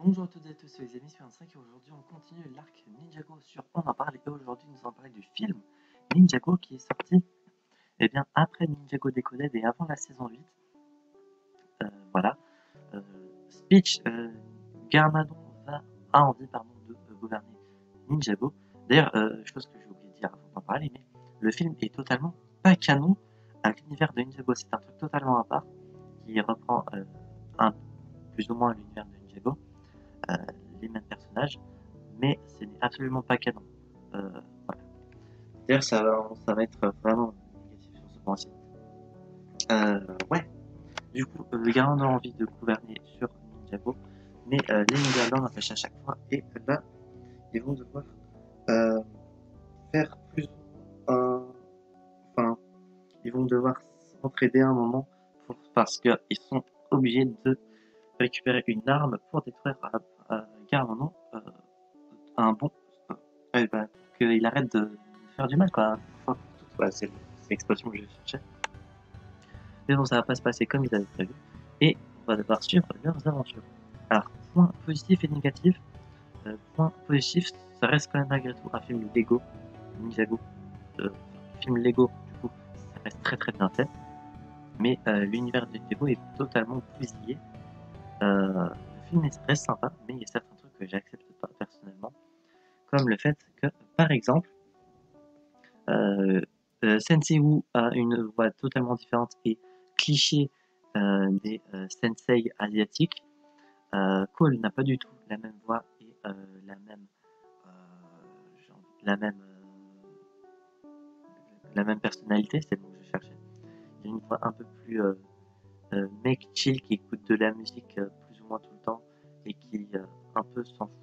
Bonjour à toutes et à tous, c'est les amis sur 25 et aujourd'hui on continue l'arc Ninjago sur On en parle et aujourd'hui nous allons parler du film Ninjago qui est sorti bien après Ninjago Decoded et avant la saison 8. Voilà. Speech, Garmadon a envie de gouverner Ninjago. D'ailleurs, chose que j'ai oublié de dire avant d'en parler, mais le film est totalement pas canon à l'univers de Ninjago. C'est un truc totalement à part qui reprend plus ou moins l'univers de Ninjago. Euh, les mêmes personnages, mais ce n'est absolument pas canon. Voilà. D'ailleurs, ça va être vraiment négatif sur ce point-ci. Ouais. Du coup, le garant a envie de gouverner sur Ninjago, mais les Néerlandais empêchent à chaque fois, et là, ils vont devoir faire plus enfin, ils vont devoir s'entraider un moment parce qu'ils sont obligés de récupérer une arme pour détruire Garandon un bon bah, qu'il arrête de faire du mal, quoi. Enfin, ouais, c'est l'expression que je cherchais. Mais bon, ça va pas se passer comme ils avaient prévu. Et on va devoir suivre leurs aventures. Alors, point positif et négatif. Point positif, ça reste quand même malgré tout un film Lego, Ninjago. Film Lego, du coup, ça reste très très bien fait. Mais l'univers de Ninjago est totalement bousillé. Le film reste sympa, mais il y a certains trucs que j'accepte pas personnellement. Comme le fait que, par exemple, Sensei Wu a une voix totalement différente et cliché des sensei asiatiques. Cole n'a pas du tout la même voix et la même, la même, la même personnalité, c'est le mot que je cherchais. Il a une voix un peu plus mec chill qui écoute de la musique plus ou moins tout le temps et qui un peu s'en fout.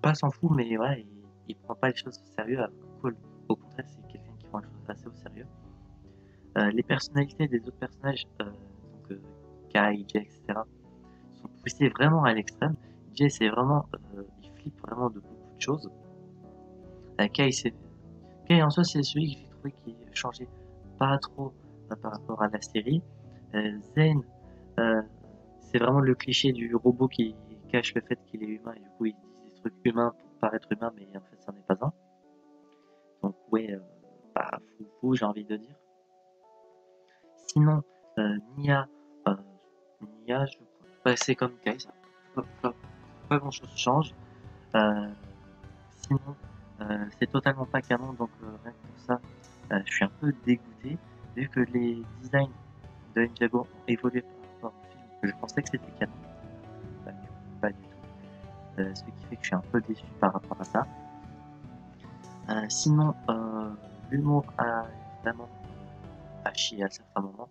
Pas s'en fout, mais ouais, il prend pas les choses au sérieux. Alors que Cole, au contraire, c'est quelqu'un qui prend les choses assez au sérieux. Les personnalités des autres personnages, donc Kai, Jay, etc., sont poussées vraiment à l'extrême. Jay, c'est vraiment, il flippe vraiment de beaucoup de choses. Kai, Kai en soi, c'est celui que j'ai trouvé qui changeait pas trop par rapport à la série. Zane, c'est vraiment le cliché du robot qui cache le fait qu'il est humain et du coup il dit des trucs humains pour paraître humain, mais en fait, ça n'est pas un. Donc, ouais, bah, fou, j'ai envie de dire. Sinon, Nia, euh, Nia, je crois, bah, c'est comme Kai, ça. Pas grand chose change. Euh, Sinon, c'est totalement pas canon, donc rien que pour ça, je suis un peu dégoûté, vu que les designs de Ninjago ont évolué par rapport au film. Je pensais que c'était canon, bah, du coup, pas du tout. Ce qui fait que je suis un peu déçu par rapport à ça. Sinon, l'humour a vraiment à chier à certains moments,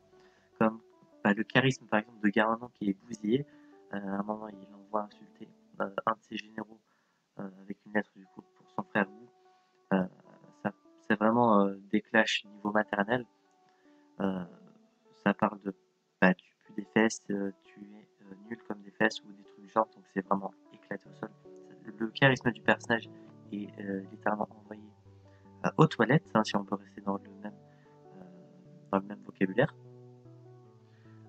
comme bah, le charisme par exemple de Garanon qui est bousillé. À un moment, il envoie insulter un de ses généraux avec une lettre du coup pour son frère Wu. Euh, c'est vraiment des clashs niveau maternel. Euh, Ça parle de bah, tu pues des fesses, tu es nul comme des fesses ou des trucs du genre, donc c'est vraiment éclaté au sol. Le charisme du personnage est littéralement envoyé aux toilettes, hein, si on peut rester euh, dans le même vocabulaire.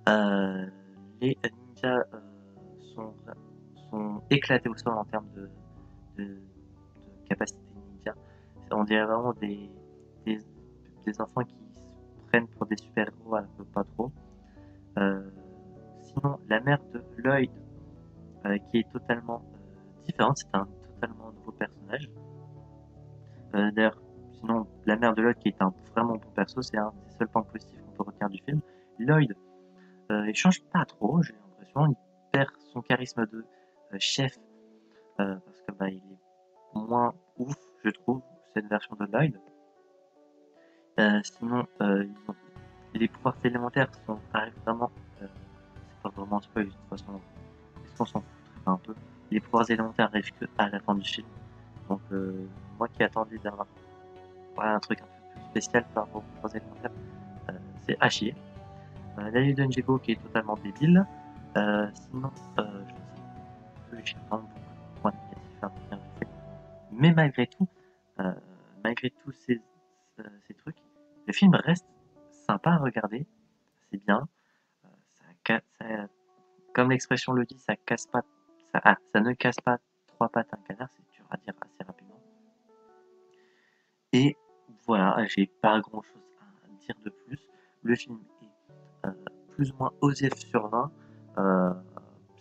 Euh, les ninjas sont, sont éclatés au sol en termes de capacité ninja. On dirait vraiment des, des enfants qui se prennent pour des super-héros alors que pas trop. Euh, Sinon, la mère de Lloyd, qui est totalement différente, c'est un totalement nouveau personnage. D'ailleurs, sinon, la mère de Lloyd, qui est un vraiment bon perso, c'est un des seuls points positifs qu'on peut retenir du film. Lloyd, il change pas trop, j'ai l'impression. Il perd son charisme de chef parce que bah, il est moins ouf, je trouve, cette version de Lloyd. Sinon, les pouvoirs élémentaires arrivent vraiment. C'est pas vraiment un spoil, de toute façon, est-ce qu'on s'en fout un peu. Les pouvoirs élémentaires arrivent que à la fin du film. Donc, moi qui attendais d'avoir un truc un peu plus spécial par rapport aux pouvoirs élémentaires, c'est à chier. La liste de Njego qui est totalement débile. Sinon, je sais que j'ai vraiment beaucoup de points négatifs à retenir du film. Mais malgré tous ces trucs, le film reste sympa à regarder. C'est bien. Ça, comme l'expression le dit, ça ne casse pas trois pattes à un canard, c'est dur à dire assez rapidement. Et voilà, j'ai pas grand chose à dire de plus. Le film est plus ou moins osé sur 20.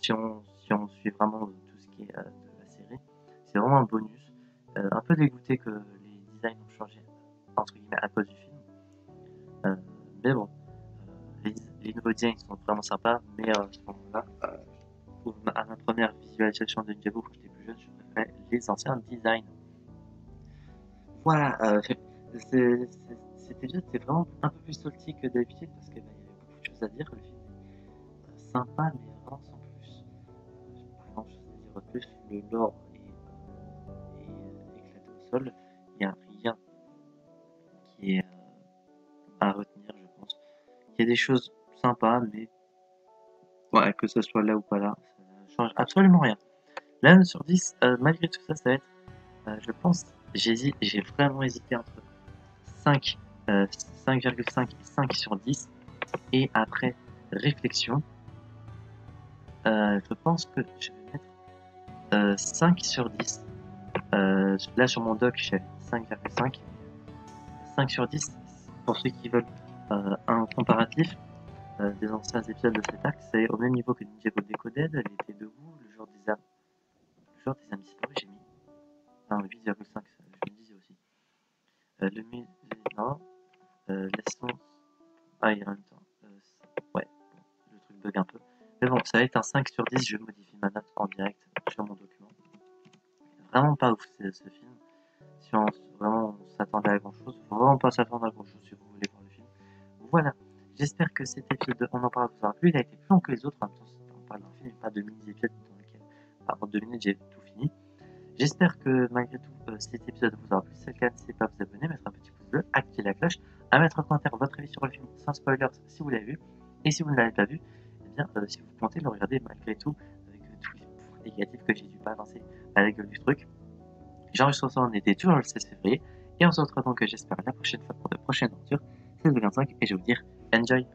Si on suit vraiment tout ce qui est de la série, c'est vraiment un bonus. Un peu dégoûté que les designs ont changé, entre guillemets, à cause du film. Mais bon, les nouveaux designs sont vraiment sympas, mais à ce moment-là, à ma première visualisation de Ninjago quand j'étais plus jeune, je préférais les anciens designs. Voilà, cet épisode c'est vraiment un peu plus salty que d'habitude parce qu'il y avait beaucoup de choses à dire. Le film est sympa, mais vraiment sans plus. J'ai pas grand chose à dire de plus. Le lore est éclaté au sol. Il n'y a rien qui est à retenir, je pense. Il y a des choses sympas, mais ouais, que ce soit là ou pas là, ça change absolument rien. La note sur 10, malgré tout ça, ça va être, je pense, j'ai vraiment hésité entre 5, 5,5 et 5 sur 10. Et après réflexion, je pense que je vais mettre 5 sur 10. Là, sur mon doc, j'ai 5,5. 5 sur 10, pour ceux qui veulent un comparatif des anciens épisodes de cet arc, c'est au même niveau que Ninjago Decoded, Elle était debout, le jour des âmes disparues, j'ai mis 8,5, je me disais aussi. Le musée, non, laissons. Ah, il y a en même temps. Ouais, bon, le truc bug un peu. Mais bon, ça va être un 5 sur 10, je modifie ma note en direct sur mon document. Vraiment pas ouf ce film. Si on vraiment s'attendait à grand chose, faut vraiment pas s'attendre à grand chose si vous voulez voir le film. Voilà, j'espère que cet épisode On en parle vous aura plu. Il a été plus long que les autres, en même temps on parle d'un film et pas de mini-épisode dans lequel, en 2 minutes j'ai tout fini. J'espère que malgré tout cet épisode vous aura plu. Si c'est le cas, n'hésitez pas à vous abonner, mettre un petit pouce bleu, activer la cloche, à mettre en commentaire votre avis sur le film sans spoilers si vous l'avez vu. Et si vous ne l'avez pas vu, eh bien, si vous comptez le regarder malgré tout, avec tous les points négatifs que j'ai dû balancer à la gueule du truc. J'enregistre ça, on était toujours le 16 février. Et on se retrouve donc, j'espère, la prochaine fois pour de prochaines aventures. C'est 25 et je vais vous dire enjoy!